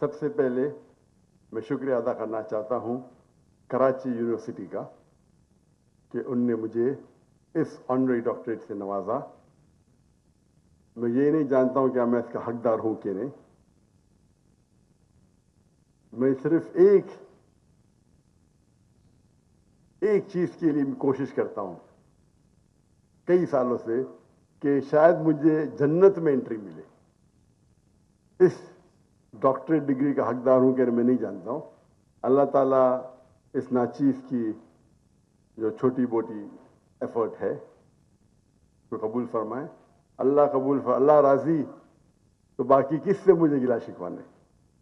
सबसे पहले मैं शुक्रिया अदा करना चाहता हूं कराची यूनिवर्सिटी का कि उनने मुझे इस ऑनररी डॉक्टरेट से नवाजा। मैं ये नहीं जानता हूं कि मैं इसका हकदार हूं कि नहीं। मैं सिर्फ एक चीज के लिए कोशिश करता हूं कई सालों से कि शायद मुझे जन्नत में एंट्री मिले। इस डॉक्टरेट डिग्री का हकदार हूं कि मैं नहीं जानता हूं। अल्लाह ताला इस नाचीज की जो छोटी मोटी एफर्ट है तो कबूल फरमाए। अल्लाह राजी तो बाकी किससे मुझे गिला शिकवा नहीं।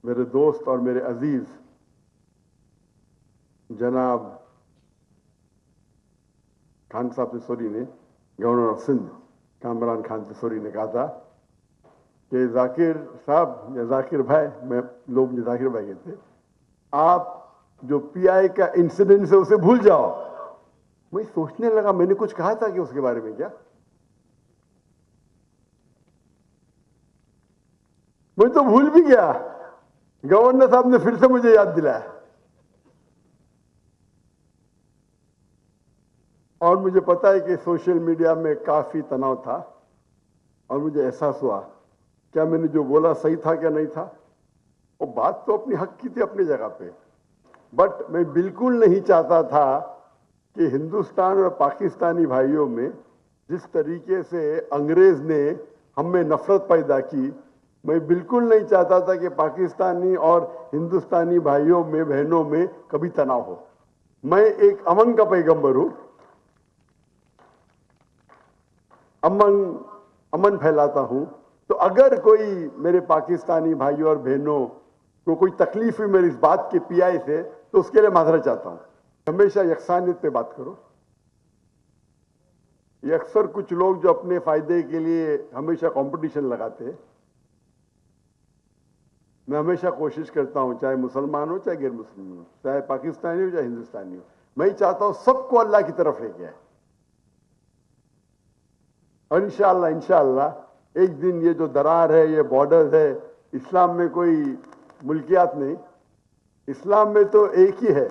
मेरे दोस्त और मेरे अजीज जनाब खान साहब तिसोरी ने, गवर्नर ऑफ सिंध कामरान खान तिसोरी ने कहा था कि जाकिर साहब या जाकिर भाई, लोग मुझे जाकिर भाई कहते, आप जो पीआई का इंसिडेंट है उसे भूल जाओ। मैं सोचने लगा मैंने कुछ कहा था कि उसके बारे में क्या। मैं तो भूल भी गया। गवर्नर साहब ने फिर से मुझे याद दिलाया और मुझे पता है कि सोशल मीडिया में काफी तनाव था और मुझे एहसास हुआ क्या मैंने जो बोला सही था क्या नहीं था। वो बात तो अपनी हक की थी अपनी जगह पे, बट मैं बिल्कुल नहीं चाहता था कि हिंदुस्तान और पाकिस्तानी भाइयों में जिस तरीके से अंग्रेज ने हम में नफरत पैदा की, मैं बिल्कुल नहीं चाहता था कि पाकिस्तानी और हिंदुस्तानी भाइयों में बहनों में कभी तनाव हो। मैं एक अमन का पैगंबर हूं, अमन फैलाता हूं। तो अगर कोई मेरे पाकिस्तानी भाइयों और बहनों को कोई तकलीफ हुई मेरी इस बात के पीआई से तो उसके लिए माजरत चाहता हूं। हमेशा यकसानियत पे बात करो। ये अक्सर कुछ लोग जो अपने फायदे के लिए हमेशा कंपटीशन लगाते हैं। मैं हमेशा कोशिश करता हूं, चाहे मुसलमान हो चाहे गैर मुस्लिम हो, चाहे पाकिस्तानी हो चाहे हिंदुस्तानी हो, मैं चाहता हूं सबको अल्लाह की तरफ लेके आए। और इंशाअल्लाह एक दिन ये जो दरार है, ये बॉर्डर्स है, इस्लाम में कोई मुल्कियात नहीं, इस्लाम में तो एक ही है।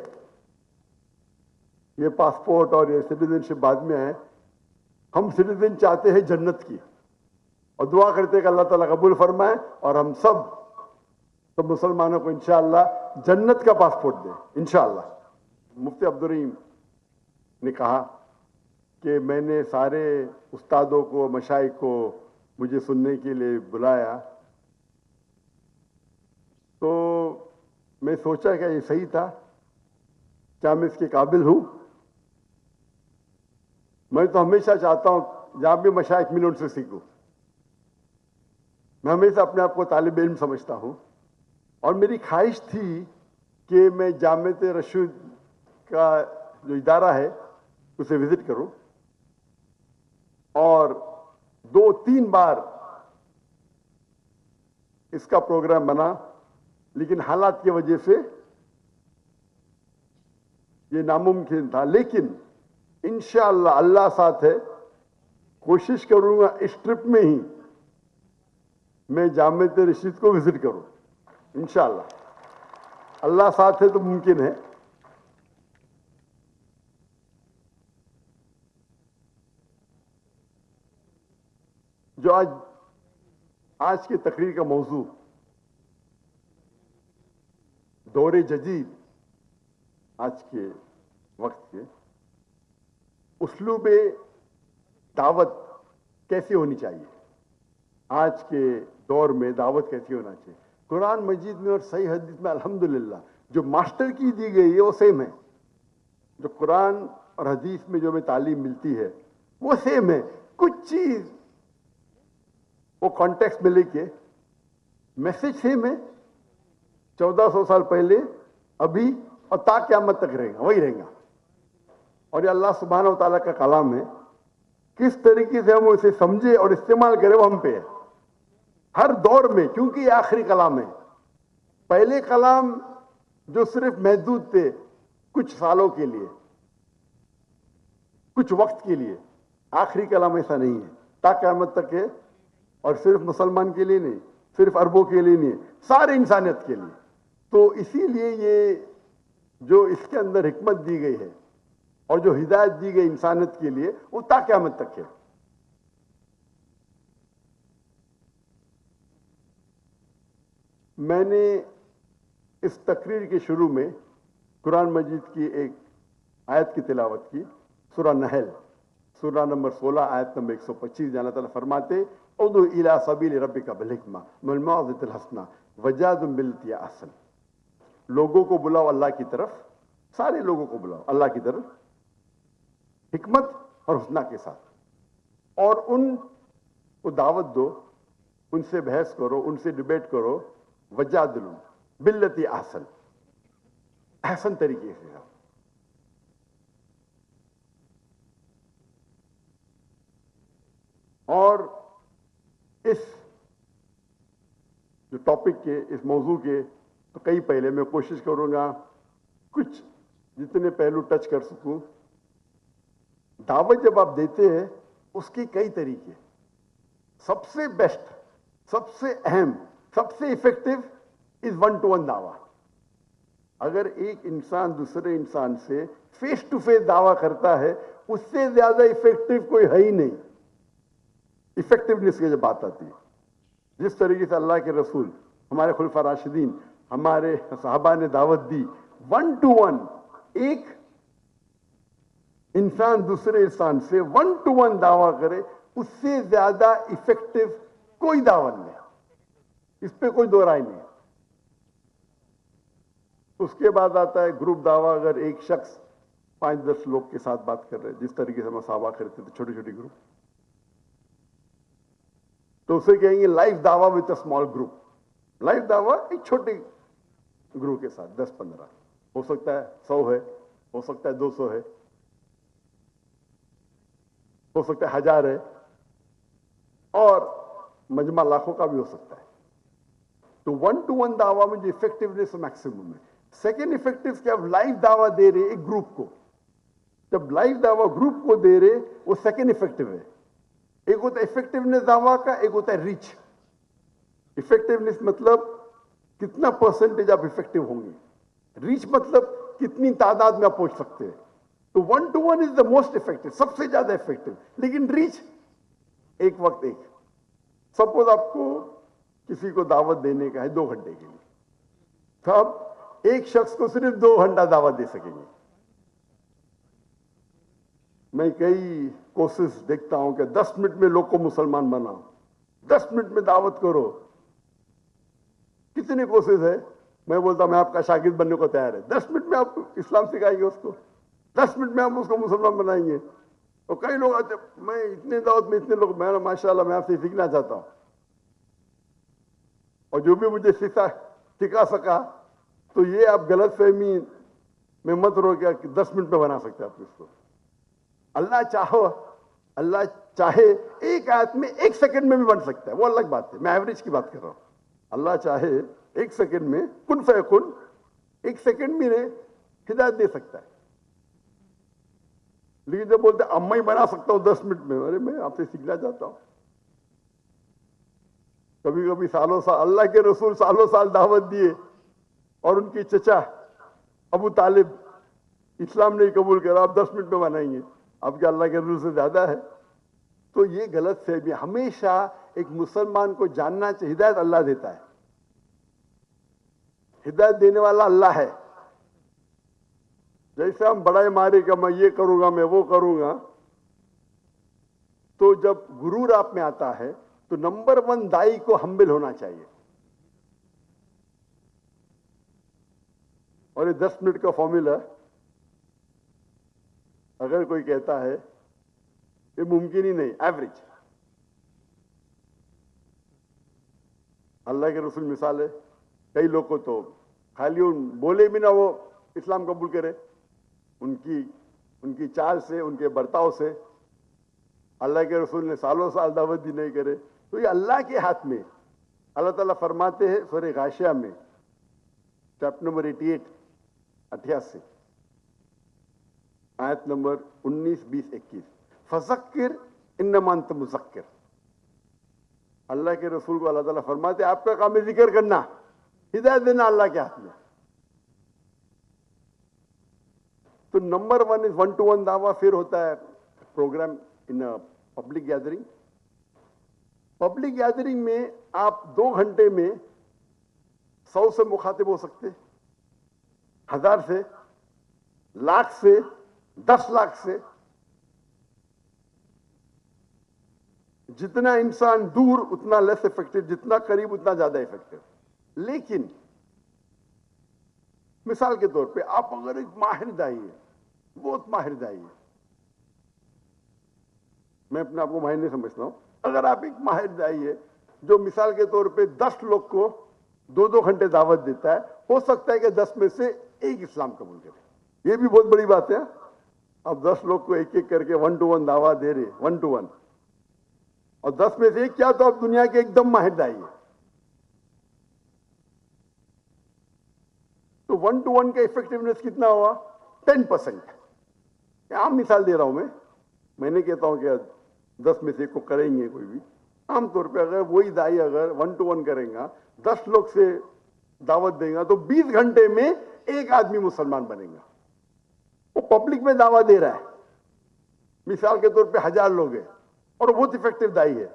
ये पासपोर्ट और ये सिटीजनशिप बाद में है। हम सिटीजन चाहते हैं जन्नत की और दुआ करते हैं कि अल्लाह ताला कबूल फरमाए और हम सब मुसलमानों को इंशाअल्लाह जन्नत का पासपोर्ट दे इंशाअल्लाह। मुफ्ती अब्दुल रहीम ने कहा कि मैंने सारे उस्तादों को, मशाइख को मुझे सुनने के लिए बुलाया, तो मैं सोचा कि ये सही था, क्या मैं इसके काबिल हूं। मैं तो हमेशा चाहता हूं जहां भी मशाइख मिले उनसे सीखूं। मैं हमेशा अपने आप को तालिब इल्म समझता हूं और मेरी ख्वाहिश थी कि मैं जामियत रशूद का जो इदारा है उसे विजिट करूं और 2-3 बार इसका प्रोग्राम बना, लेकिन हालात की वजह से ये नामुमकिन था। लेकिन इंशाअल्लाह अल्लाह साथ है, कोशिश करूंगा इस ट्रिप में ही मैं जामियत रशीद को विजिट करूं इंशाअल्लाह। अल्लाह साथ है तो मुमकिन है। जो आज की तकरीर का मौजू दौरे जदीद, आज के वक्त के उसलूब दावत कैसे होनी चाहिए, आज के दौर में दावत कैसे होना चाहिए। कुरान मजीद में और सही हदीस में अल्हम्दुलिल्लाह जो मास्टर की दी गई है वो सेम है। जो कुरान और हदीस में जो हमें तालीम मिलती है वो सेम है। कुछ चीज वो कॉन्टेक्स्ट में लेके मैसेज सेम है। 1400 साल पहले, अभी और ता क़यामत तक रहेगा, वही रहेगा। और ये अल्लाह सुब्हानहू व तआला का कलाम है। किस तरीके से हम उसे समझे और इस्तेमाल करें वो हम पे है हर दौर में, क्योंकि ये आखिरी कलाम है। पहले कलाम जो सिर्फ महदूद थे कुछ सालों के लिए, कुछ वक्त के लिए, आखिरी कलाम ऐसा नहीं है, ता क़यामत तक है। और सिर्फ मुसलमान के लिए नहीं, सिर्फ अरबों के लिए नहीं, सारे इंसानियत के लिए। तो इसीलिए ये जो इसके अंदर हिकमत दी गई है और जो हिदायत दी गई इंसानियत के लिए, वो ता क़यामत तक है। मैंने इस तकरीर के शुरू में कुरान मजीद की एक आयत की तिलावत की, सूरा नहल, सूरा नंबर 16 आयत नंबर 125, जहाँ अल्लाह ताला फरमाते उदु इला सबील रब्बिका बिल हिकमा वल मौइज़तिल हसना वजादिल बिल्लती हिय अहसन। लोगों को बुलाओ अल्लाह की तरफ, सारे लोगों को बुलाओ अल्लाह की तरफ हिकमत और हुस्ना के साथ, और उनको दावत दो, उनसे बहस करो, उनसे डिबेट करो, वजादिल बिल्लती अहसन, अहसन तरीके से। और इस जो टॉपिक के, इस मौजू के तो कई पहले मैं कोशिश करूंगा कुछ जितने पहलू टच कर सकूं। दावत जब आप देते हैं उसके कई तरीके, सबसे बेस्ट, सबसे अहम, सबसे इफेक्टिव इज 1-to-1 दावा। अगर एक इंसान दूसरे इंसान से फेस टू फेस दावा करता है, उससे ज्यादा इफेक्टिव कोई है ही नहीं। इफेक्टिवनेस की जब बात आती है, जिस तरीके से अल्लाह के रसूल, हमारे खुलफा राशिदीन, हमारे सहाबा ने दावत दी 1-to-1, एक इंसान दूसरे इंसान से 1-to-1 दावा करे, उससे ज्यादा इफेक्टिव कोई दावा नहीं, इस पे कोई दो राय नहीं। उसके बाद आता है ग्रुप दावा। अगर एक शख्स 5-10 लोग के साथ बात कर रहे हैं, जिस तरीके से हम सहाबा करते थे, छोटे छोटे ग्रुप, तो उसे कहेंगे लाइव दावा with a small group. Live दावा एक छोटे ग्रुप के साथ 10-15, हो सकता है 100 है, हो सकता है 200 है, हो सकता है 1000 है, और मजमा लाखों का भी हो सकता है। तो 1-to-1 दावा में जो इफेक्टिवनेस मैक्सिमम है। सेकेंड इफेक्टिव कि आप लाइव दावा दे रहे एक ग्रुप को, जब लाइव दावा ग्रुप को दे रहे, वो सेकेंड इफेक्टिव है। एक होता है इफेक्टिवनेस दावा का, एक होता है रीच। इफेक्टिवनेस मतलब कितना परसेंटेज आप इफेक्टिव होंगे, रीच मतलब कितनी तादाद में आप पहुंच सकते हैं। तो 1-to-1 is the most effective, सबसे ज्यादा इफेक्टिव। लेकिन रीच एक वक्त एक, सपोज आपको किसी को दावत देने का है 2 घंटे के लिए, तो आप एक शख्स को सिर्फ 2 घंटा दावत दे सकेंगे। मैं कई कोशिश देखता हूं कि 10 मिनट में लोग को मुसलमान बनाओ, 10 मिनट में दावत करो। कितनी कोशिश है, मैं बोलता मैं आपका शागिर्द बनने को तैयार है। 10 मिनट में आप इस्लाम सिखाएंगे उसको, 10 मिनट में आप उसको मुसलमान बनाएंगे। तो कई लोग आते, मैं इतने दावत में इतने लोग, मैं माशाल्लाह मैं आपसे सीखना चाहता हूं, और जो भी मुझे सिखा सका, तो ये आप गलत फहमी में मत रहो क्या कि 10 मिनट में बना सकते आप इसको। अल्लाह चाहे एक आयत में 1 सेकंड में भी बन सकता है, वो अलग बात है, मैं एवरेज की बात कर रहा हूं। अल्लाह चाहे 1 सेकंड में कुन फयकुन, 1 सेकंड में हिदायत दे सकता है। लेकिन जब बोलते अब मैं बना सकता हूं 10 मिनट में, अरे मैं आपसे सीखना चाहता हूं। कभी कभी सालों साल अल्लाह के रसूल सालों साल दावत दिए, और उनके चचा अबू तालिब इस्लाम नहीं कबूल करा, आप 10 मिनट में बनाएंगे, अब क्या अल्लाह के रसूल से ज्यादा है? तो ये गलत फहमी। हमेशा एक मुसलमान को जानना चाहिए, हिदायत अल्लाह देता है, हिदायत देने वाला अल्लाह है। जैसे हम बड़ाई मारे कि मैं ये करूंगा, मैं वो करूंगा, तो जब गुरूर आप में आता है, तो नंबर 1 दाई को हम्बिल होना चाहिए। और ये 10 मिनट का फॉर्मूला, अगर कोई कहता है ये मुमकिन ही नहीं, एवरेज। अल्लाह के रसूल मिसाल है, कई लोग को तो खाली उन बोले भी ना वो इस्लाम कबूल करे, उनकी चाल से, उनके बर्ताव से अल्लाह के रसूल ने सालों साल दावत दी, नहीं करे। तो ये अल्लाह के हाथ में। अल्लाह ताला फरमाते हैं सूरह गाशिया में, चैप्टर नंबर 88 आयत नंबर 19, 20, 21, फज़क्किर इन्नमा अंत मुज़क्किर। अल्लाह के रसूल को अल्लाह ताला फरमाते आपका काम है जिक्र करना, हिदायत देना अल्लाह के हाथ में। तो नंबर 1 इज 1-to-1 दावा। फिर होता है programme in public gathering. Public gathering में आप 2 घंटे में 100 से मुखातिब हो सकते, 1000 से, लाख से, 10 लाख से। जितना इंसान दूर उतना लेस इफेक्टिव, जितना करीब उतना ज्यादा इफेक्टिव। लेकिन मिसाल के तौर पे आप अगर एक माहिर दाई है, बहुत माहिर दाई है, मैं अपने आप को माहिर नहीं समझता हूं, अगर आप एक माहिर दाई है जो मिसाल के तौर पे 10 लोग को 2-2 घंटे दावत देता है, हो सकता है कि 10 में से एक इस्लाम कबूल करे। ये भी बहुत बड़ी बात है। अब 10 लोग को एक एक करके 1-to-1 दावा दे रहे, 1-to-1, और 10 में से एक क्या, तो अब दुनिया के एकदम माहिर दाई है। तो 1-to-1 का इफेक्टिवनेस कितना हुआ? 10%। आम मिसाल दे रहा हूं मैं नहीं कहता हूं कि 10 में से एक को करेंगे कोई भी। आमतौर पे अगर वही दाई अगर 1-to-1 करेगा, 10 लोग से दावत देगा, तो 20 घंटे में एक आदमी मुसलमान बनेगा। वो पब्लिक में दावा दे रहा है, मिसाल के तौर पे 1000 लोग हैं और बहुत इफेक्टिव दाई है।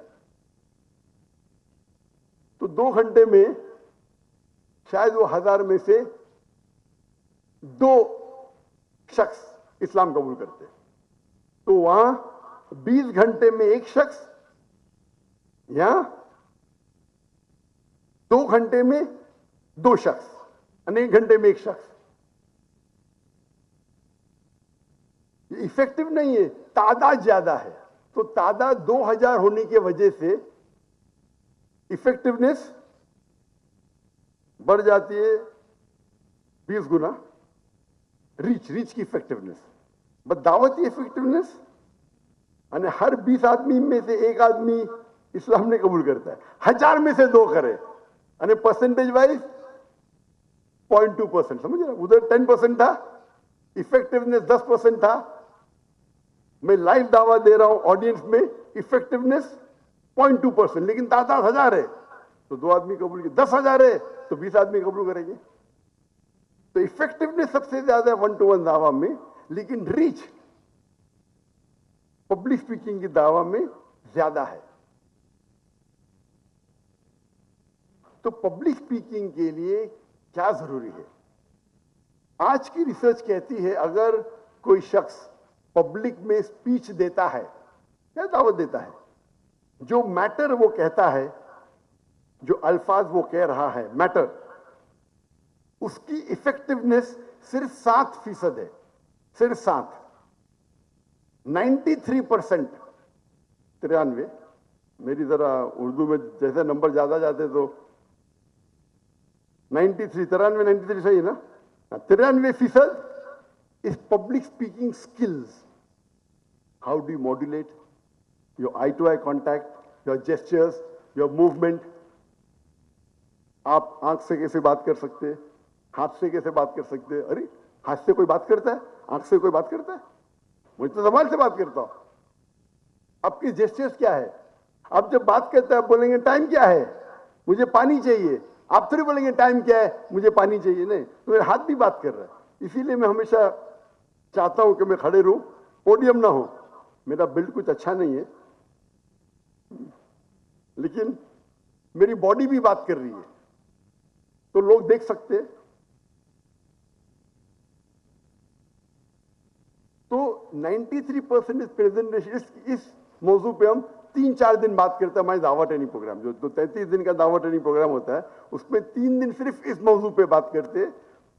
तो 2 घंटे में शायद वो 1000 में से 2 शख्स इस्लाम कबूल करते। तो वहां 20 घंटे में एक शख्स, या 2 घंटे में 2 शख्स, 1 घंटे में एक शख्स। ये इफेक्टिव नहीं है, तादाद ज्यादा है। तो तादाद 2000 होने की वजह से इफेक्टिवनेस बढ़ जाती है 20 गुना। रीच की इफेक्टिवनेस, बट दावती इफेक्टिवनेस, यानी हर 20 आदमी में से एक आदमी इस्लाम ने कबूल करता है, 1000 में से 2 करे, यानी परसेंटेज वाइज 0.2%। समझ रहे? उधर 10% था, इफेक्टिवनेस 10% था। मैं लाइव दावा दे रहा हूं ऑडियंस में, इफेक्टिवनेस 0.2%, लेकिन तादाद 1000 है तो 2 आदमी कबूल, 10,000 है तो 20 आदमी कबूल करेंगे। तो इफेक्टिवनेस सबसे ज्यादा है 1-to-1 दावा में, लेकिन रीच पब्लिक स्पीकिंग की दावा में ज्यादा है। तो पब्लिक स्पीकिंग के लिए क्या जरूरी है? आज की रिसर्च कहती है अगर कोई शख्स पब्लिक में स्पीच देता है या दावत देता है, जो मैटर वो कहता है, जो अल्फाज वो कह रहा है मैटर, उसकी इफेक्टिवनेस सिर्फ 7% है, सिर्फ 7। 93%, 93, मेरी जरा उर्दू में जैसे नंबर ज्यादा जाते तो 93, 93 सही है ना? 93% is public speaking skills. How do you modulate your eye-to-eye contact, your gestures, your movement? आप आंख से कैसे बात कर सकते हैं, हाथ से कैसे बात कर सकते हैं? अरे हाथ से कोई बात करता है, आंख से कोई बात करता है? मुझे तो जबान से बात करता हूं। आपकी जेस्चर्स क्या है? आप जब बात करते हैं आप बोलेंगे टाइम क्या है, मुझे पानी चाहिए। आप थोड़ी बोलेंगे टाइम क्या है, मुझे पानी चाहिए। नहीं, तो मेरा हाथ भी बात कर रहा है। इसीलिए मैं हमेशा चाहता हूं कि मैं खड़े रहूं, पोडियम ना हो। मेरा बिल्ड कुछ अच्छा नहीं है, लेकिन मेरी बॉडी भी बात कर रही है, तो लोग देख सकते हैं। तो 93% प्रेजेंटेशन। इस मौजू पे हम 3-4 दिन बात करते हैं। हमारी दावा ट्रेनिंग प्रोग्राम जो 33 दिन का दावा ट्रेनिंग प्रोग्राम होता है, उसमें 3 दिन सिर्फ इस मौजू पे बात करते हैं,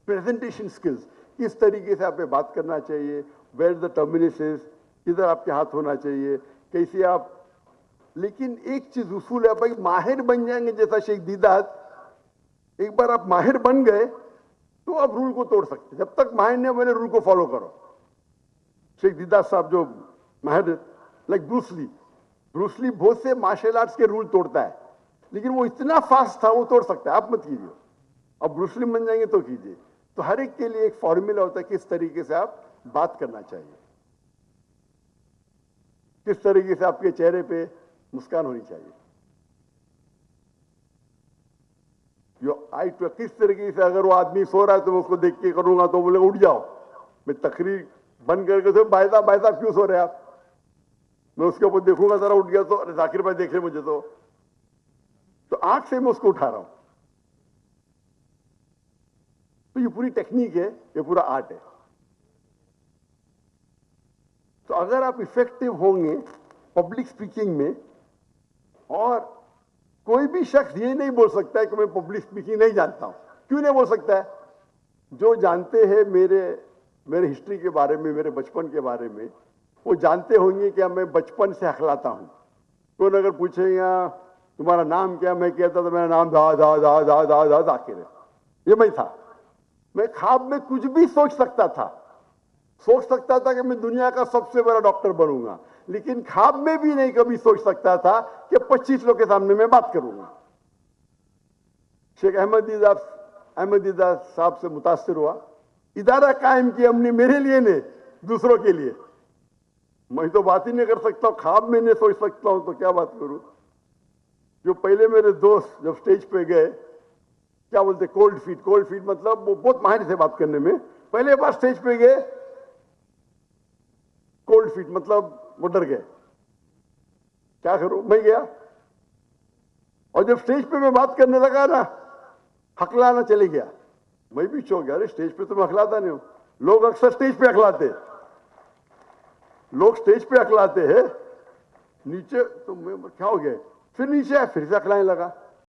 प्रेजेंटेशन स्किल्स। किस तरीके से आपको बात करना चाहिए, वेयर द टर्मिनेसेस, किधर आपके हाथ होना चाहिए, कैसे आप। लेकिन एक चीज उसूल है भाई, माहिर बन जाएंगे जैसा शेख दीदात। एक बार आप माहिर बन गए तो आप रूल को तोड़ सकते। जब तक माहिर नहीं बने रूल को फॉलो करो। शेख दीदात साहब जो माहिर, लाइक ब्रूसली बहुत से मार्शल आर्ट्स के रूल तोड़ता है, लेकिन वो इतना फास्ट था वो तोड़ सकता है। आप मत कीजिए, अब ब्रूसली बन जाएंगे तो कीजिए। तो हर एक के लिए एक फॉर्मूला होता है किस तरीके से आप बात करना चाहिए, किस तरीके से आपके चेहरे पे मुस्कान होनी चाहिए। आई टू किस तरीके से अगर वो आदमी सो रहा है तो मैं उसको देख के करूंगा तो बोले उठ जाओ, मैं तकरीर बंद करके तो भाई साहब क्यों सो रहे आप, मैं उसके ऊपर देखूंगा जरा उठ गया तो अरे जाकिर भाई देख रहे मुझे तो आंख से मैं उसको उठा रहा हूं। तो ये पूरी टेक्निक है, ये पूरा आर्ट है। तो अगर आप इफेक्टिव होंगे पब्लिक स्पीकिंग में, और कोई भी शख्स ये नहीं बोल सकता है कि मैं पब्लिक स्पीकिंग नहीं जानता हूं। क्यों नहीं बोल सकता है? जो जानते हैं मेरे हिस्ट्री के बारे में, मेरे बचपन के बारे में, वो जानते होंगे कि मैं बचपन से हकलाता हूं। कौन अगर पूछेगा तुम्हारा नाम क्या, मैं कहता तो मेरा नाम जाकिर है, ये मैं था। मैं ख्वाब में कुछ भी सोच सकता था कि मैं दुनिया का सबसे बड़ा डॉक्टर बनूंगा, लेकिन ख्वाब में भी नहीं कभी सोच सकता था कि 25 लोग के सामने मैं बात करूंगा। शेख अहमद दीदा साहब से मुतासिर हुआ, इदारा कायम किया हमने, मेरे लिए नहीं दूसरों के लिए। मैं तो बात ही नहीं कर सकता हूं, ख्वाब में नहीं सोच सकता हूं तो क्या बात करूं। जो पहले मेरे दोस्त जब स्टेज पे गए, क्या बोलते कोल्ड फीट मतलब वो बहुत माहिर थे बात करने में। पहले बार स्टेज पे गए, कोल्ड फीट मतलब वो डर गए, क्या करूं। मैं गया और जब स्टेज पे मैं बात करने लगा ना, हकलाना चले गया। मैं भी चौंक गया, अरे स्टेज पे तो मैं हकलाता नहीं हूं। लोग अक्सर स्टेज पे हकलाते हैं, नीचे तो मैं क्या हो गया, फिर नीचे आया, फिर से हकलाने लगा।